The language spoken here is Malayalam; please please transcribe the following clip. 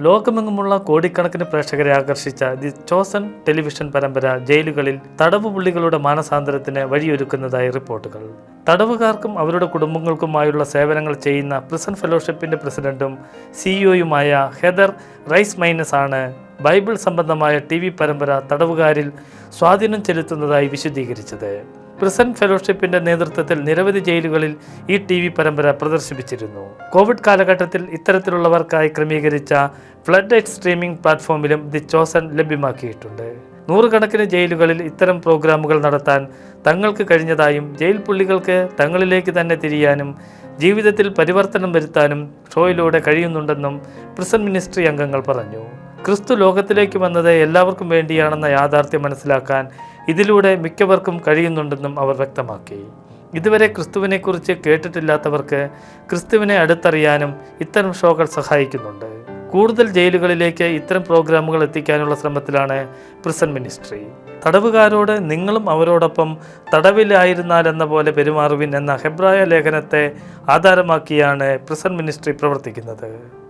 ലോകമെങ്ങുമുള്ള കോടിക്കണക്കിന് പ്രേക്ഷകരെ ആകർഷിച്ച ദി ചോസൻ ടെലിവിഷൻ പരമ്പര ജയിലുകളിൽ തടവുപുള്ളികളുടെ മാനസാന്തരത്തിന് വഴിയൊരുക്കുന്നതായി റിപ്പോർട്ടുകൾ. തടവുകാർക്കും അവരുടെ കുടുംബങ്ങൾക്കുമായുള്ള സേവനങ്ങൾ ചെയ്യുന്ന പ്രിസൺ ഫെലോഷിപ്പിന്റെ പ്രസിഡന്റും സിഇഒയുമായ ഹെദർ റൈസ്മൈനസ് ആണ് ബൈബിൾ സംബന്ധമായ TV പരമ്പര തടവുകാരിൽ സ്വാധീനം ചെലുത്തുന്നതായി വിശദീകരിച്ചത്. പ്രിസൺ ഫെലോഷിപ്പിന്റെ നേതൃത്വത്തിൽ നിരവധി ജയിലുകളിൽ ഈ TV പരമ്പര പ്രദർശിപ്പിച്ചിരുന്നു. കോവിഡ് കാലഘട്ടത്തിൽ ഇത്തരത്തിലുള്ളവർക്കായി ക്രമീകരിച്ച ഫ്ലഡ് ലൈറ്റ് സ്ട്രീമിംഗ് പ്ലാറ്റ്ഫോമിലും ദി ചോസൻ ലഭ്യമാക്കിയിട്ടുണ്ട്. നൂറുകണക്കിന് ജയിലുകളിൽ ഇത്തരം പ്രോഗ്രാമുകൾ നടത്താൻ തങ്ങൾക്ക് കഴിഞ്ഞതായും ജയിൽ പുള്ളികൾക്ക് തങ്ങളിലേക്ക് തന്നെ തിരിയാനും ജീവിതത്തിൽ പരിവർത്തനം വരുത്താനും ഷോയിലൂടെ കഴിയുന്നുണ്ടെന്നും പ്രിസൺ മിനിസ്ട്രി അംഗങ്ങൾ പറഞ്ഞു. ക്രിസ്തു ലോകത്തിലേക്ക് വന്നത് എല്ലാവർക്കും വേണ്ടിയാണെന്ന യാഥാർത്ഥ്യം മനസ്സിലാക്കാൻ ഇതിലൂടെ മിക്കവർക്കും കഴിയുന്നുണ്ടെന്നും അവർ വ്യക്തമാക്കി. ഇതുവരെ ക്രിസ്തുവിനെക്കുറിച്ച് കേട്ടിട്ടില്ലാത്തവർക്ക് ക്രിസ്തുവിനെ അടുത്തറിയാനും ഇത്തരം ഷോകൾ സഹായിക്കുന്നുണ്ട്. കൂടുതൽ ജയിലുകളിലേക്ക് ഇത്തരം പ്രോഗ്രാമുകൾ എത്തിക്കാനുള്ള ശ്രമത്തിലാണ് പ്രിസൺ മിനിസ്ട്രി. തടവുകാരോട് നിങ്ങളും അവരോടൊപ്പം തടവിലായിരുന്നാലെന്ന പോലെ പെരുമാറുവിൻ എന്ന ഹെബ്രായ ലേഖനത്തെ ആധാരമാക്കിയാണ് പ്രിസൺ മിനിസ്ട്രി പ്രവർത്തിക്കുന്നത്.